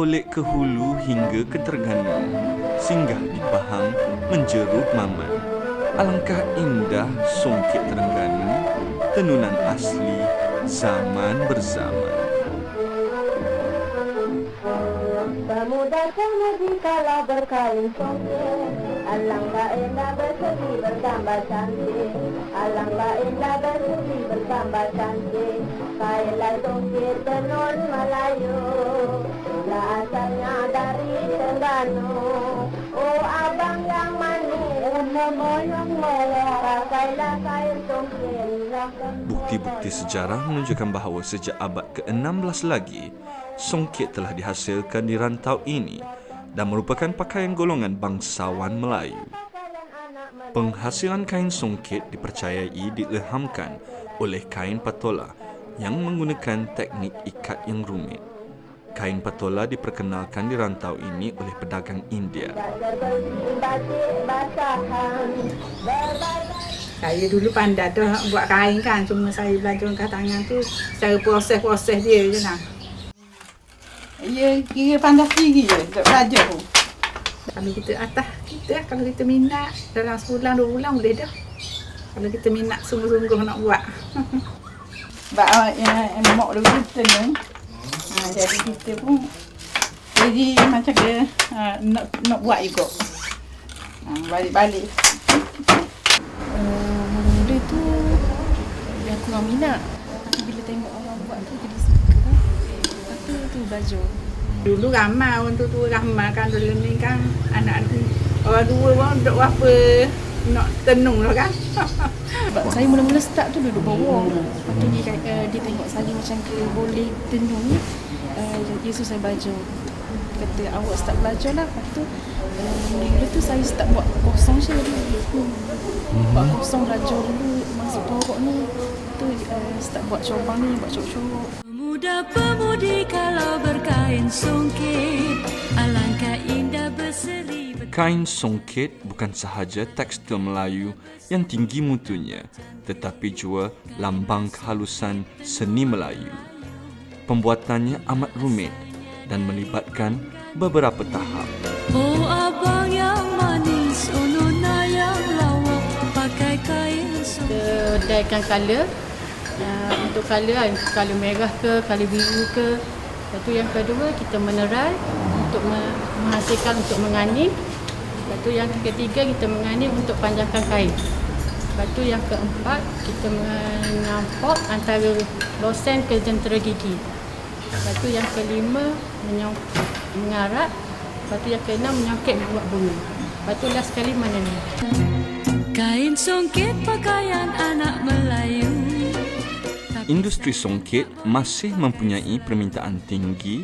kolek ke hulu hingga ke Terengganu, singgah di Pahang menjeruk Maman. Alangkah indah songket Terengganu, tenunan asli zaman berzaman. Pemuda-pemudi kala berkain songket, alangkah indah berseri bergambar cantik, alangkah indah berseri bergambar cantik. Kainlah songket tenun Melayu, mula asalnya dari Terengganu. Oh abang yang manis, memoyong molek, pakailah kain songket. Bukti-bukti sejarah menunjukkan bahawa sejak abad ke-16 lagi, songket telah dihasilkan di rantau ini dan merupakan pakaian golongan bangsawan Melayu. Penghasilan kain songket dipercayai diilhamkan oleh kain patola yang menggunakan teknik ikat yang rumit. Kain patola diperkenalkan di rantau ini oleh pedagang India. Saya dulu pandai tu buat kain kan, cuma saya belajar angkat tangan tu cara proses-proses dia je lah. Ya, kira pandai sendiri je untuk belajar pun. Kalau kita atas kita, kalau kita minat dalam sebulan 2 bulan boleh dah. Kalau kita minat sungguh-sungguh nak buat. Sebab mak dulu tenung. Jadi kita pun jadi macam ke nak buat juga. Balik-balik. Mula-mula tu yang kurang minat, tapi bila tengok orang buat tu jadi suka. Lepas tu belajar. Dulu ramai orang tu ramai kan, dulu ni kan anak orang dua orang duduk apa nak tenung lah kan. Sebab saya mula-mula start tu duduk bawah. Lepas tu dia tengok saya macam ke boleh tenung ni. Yesus saya belajar. Kata awak start belajar lah. Lepas tu mula-mula tu saya start buat kosong je dulu. Buat kosong belajar dulu masuk pokok ni. Tu start buat corang ni, buat cok-cok. Pemuda-pemudi kalau berkain songket, alangkah indah berseri. Kain songket bukan sahaja tekstil Melayu yang tinggi mutunya, tetapi juga lambang kehalusan seni Melayu. Pembuatannya amat rumit dan melibatkan beberapa tahap. Oh abang yang manis, oh nona yang lawak, pakai kain songket. Dyekan colour. Untuk colour colour merah ke, colour biru ke. Lepas tu yang kedua kita menerai untuk menghasilkan untuk menganim. Lepas tu yang ketiga kita menganim untuk panjangkan kain. Lepas tu yang keempat kita menyampok antara losen ke jentera gigi. Lepas tu yang kelima mengarat. Lepas tu yang keenam menyongket buat bunga. Lepas tu last sekali menenun. Kain songket pakaian anak Melayu. Industri songket masih mempunyai permintaan tinggi,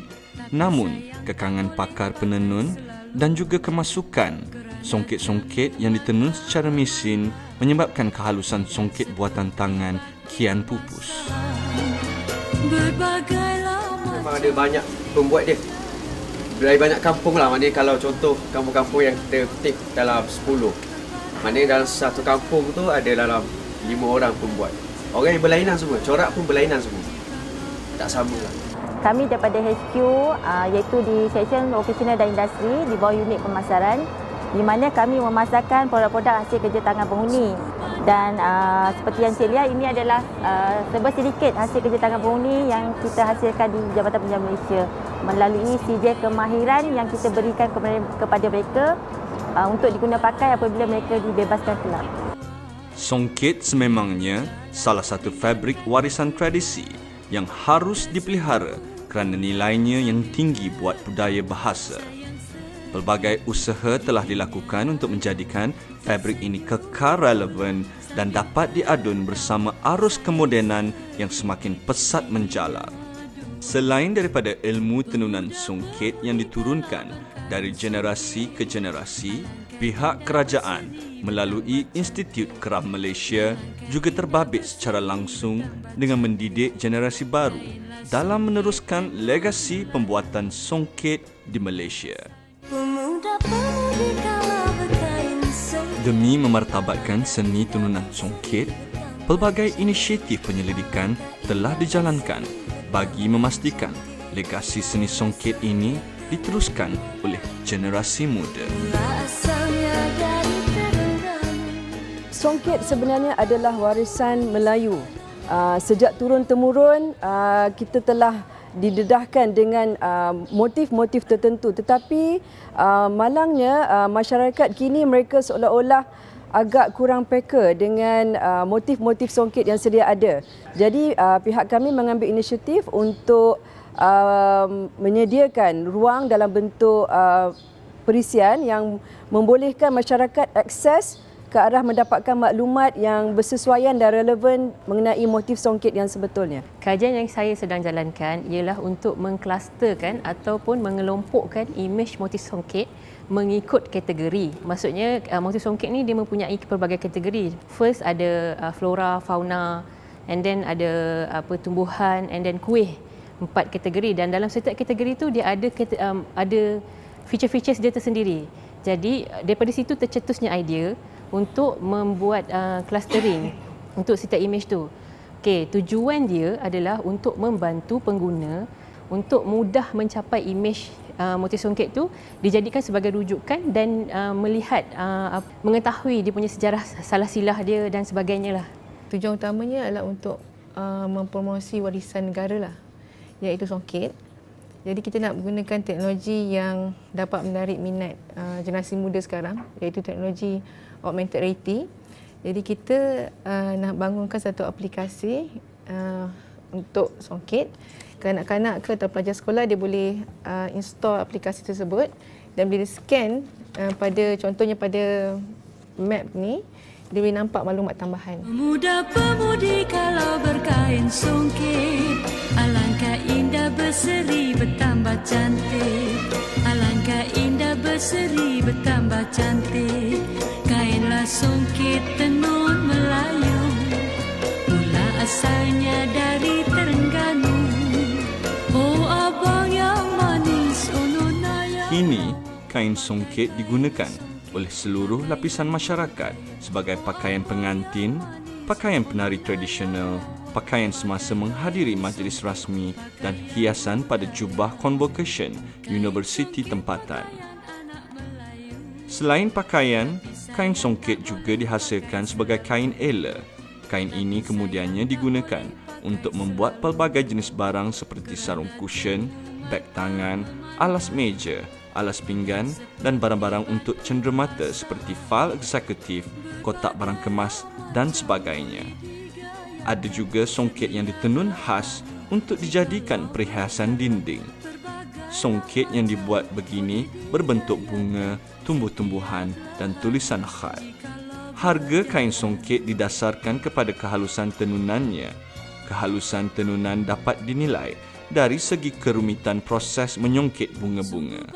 namun kekangan pakar penenun dan juga kemasukan songket-songket yang ditenun secara mesin menyebabkan kehalusan songket buatan tangan kian pupus. Memang ada banyak pembuat dia. Dari banyak kampung lah, maknanya kalau contoh kampung-kampung yang kita petik dalam 10, maknanya dalam satu kampung tu ada dalam 5 orang pembuat. Orang yang berlainan semua, corak pun berlainan semua. Tak sama lah. Kami daripada HQ iaitu di Seksyen Operasional dan Industri di bawah unit pemasaran, di mana kami memasarkan produk-produk hasil kerja tangan penghuni. Dan seperti yang saya lihat, ini adalah serba sedikit hasil kerja tangan penghuni yang kita hasilkan di Jabatan Penjara Malaysia melalui CJ kemahiran yang kita berikan kepada mereka untuk diguna pakai apabila mereka dibebaskan kelak. Songket sememangnya salah satu fabrik warisan tradisi yang harus dipelihara kerana nilainya yang tinggi buat budaya bahasa. Pelbagai usaha telah dilakukan untuk menjadikan fabrik ini kekal relevan dan dapat diadun bersama arus kemodenan yang semakin pesat menjalar. Selain daripada ilmu tenunan songket yang diturunkan dari generasi ke generasi, pihak kerajaan melalui Institut Kraf Malaysia juga terbabit secara langsung dengan mendidik generasi baru dalam meneruskan legasi pembuatan songket di Malaysia. Demi memartabatkan seni tenunan songket, pelbagai inisiatif penyelidikan telah dijalankan bagi memastikan legasi seni songket ini diteruskan oleh generasi muda. Asalnya dari Terengganu. Songket sebenarnya adalah warisan Melayu. Sejak turun-temurun kita telah didedahkan dengan motif-motif tertentu, tetapi malangnya masyarakat kini mereka seolah-olah agak kurang peka dengan motif-motif songket yang sedia ada. Jadi pihak kami mengambil inisiatif untuk menyediakan ruang dalam bentuk perisian yang membolehkan masyarakat akses ke arah mendapatkan maklumat yang bersesuaian dan relevan mengenai motif songket yang sebetulnya. Kajian yang saya sedang jalankan ialah untuk mengklusterkan ataupun mengelompokkan imej motif songket mengikut kategori. Maksudnya motif songket ni dia mempunyai pelbagai kategori. First ada flora, fauna, and then ada tumbuhan, and then kuih. 4 kategori, dan dalam setiap kategori tu dia ada feature-features dia tersendiri. Jadi daripada situ tercetusnya idea untuk membuat clustering untuk setiap imej tu. Okey, tujuan dia adalah untuk membantu pengguna untuk mudah mencapai imej motif songket tu, dijadikan sebagai rujukan dan melihat mengetahui dia punya sejarah salah silah dia dan sebagainya lah. Tujuan utamanya adalah untuk mempromosi warisan negara lah, iaitu songket. Jadi kita nak menggunakan teknologi yang dapat menarik minat generasi muda sekarang, iaitu teknologi augmented reality. Jadi kita nak bangunkan satu aplikasi untuk songket. Kanak-kanak ke atau pelajar sekolah dia boleh install aplikasi tersebut, dan bila scan contohnya pada map ni, dia boleh nampak maklumat tambahan. Pemuda-pemudi kalau berkain songket, alangkah indah berseri bertambah cantik. Alangkah indah berseri bertambah cantik. Kainlah songket tenun Melayu, mula asalnya dari Terengganu. Oh abang yang manis, oh nona yang... Kini, kain songket digunakan oleh seluruh lapisan masyarakat sebagai pakaian pengantin, pakaian penari tradisional, pakaian semasa menghadiri majlis rasmi dan hiasan pada jubah convocation universiti tempatan. Selain pakaian, kain songket juga dihasilkan sebagai kain ela. Kain ini kemudiannya digunakan untuk membuat pelbagai jenis barang seperti sarung cushion, beg tangan, alas meja, alas pinggan dan barang-barang untuk cenderamata seperti fail eksekutif, kotak barang kemas dan sebagainya. Ada juga songket yang ditenun khas untuk dijadikan perhiasan dinding. Songket yang dibuat begini berbentuk bunga, tumbuh-tumbuhan dan tulisan khat. Harga kain songket didasarkan kepada kehalusan tenunannya. Kehalusan tenunan dapat dinilai dari segi kerumitan proses menyongket bunga-bunga.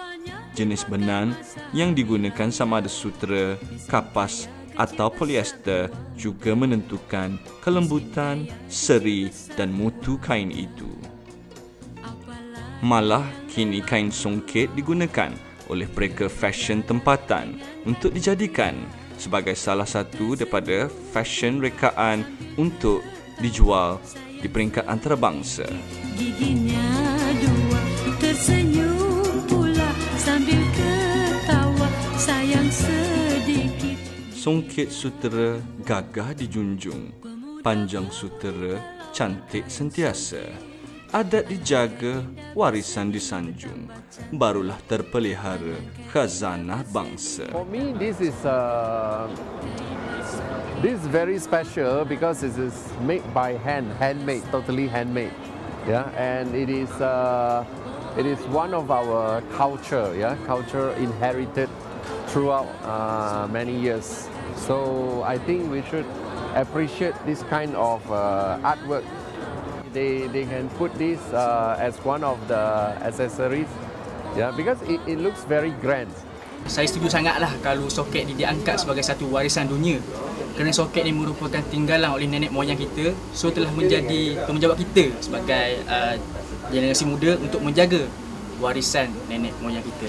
Jenis benang yang digunakan sama ada sutera, kapas atau polyester juga menentukan kelembutan, seri dan mutu kain itu. Malah kini kain songket digunakan oleh mereka fashion tempatan untuk dijadikan sebagai salah satu daripada fashion rekaan untuk dijual di peringkat antarabangsa. Giginya dua, tersenyum pula sambil ketawa, sayang sedikit. Songket sutera gagah dijunjung, panjang sutera cantik sentiasa. Adat dijaga, warisan disanjung, barulah terpelihara khazanah bangsa. For me, this is very special because it is made by hand, handmade, totally handmade. Yeah, and it is one of our culture. Yeah, culture inherited throughout many years. So I think we should appreciate this kind of artwork. They can put this as one of the accessories, yeah, because it looks very grand. Saya setuju sangatlah kalau songket ni diangkat sebagai satu warisan dunia. Kerana songket ni merupakan tinggalan oleh nenek moyang kita, so telah menjadi tanggungjawab kita sebagai generasi muda untuk menjaga warisan nenek moyang kita.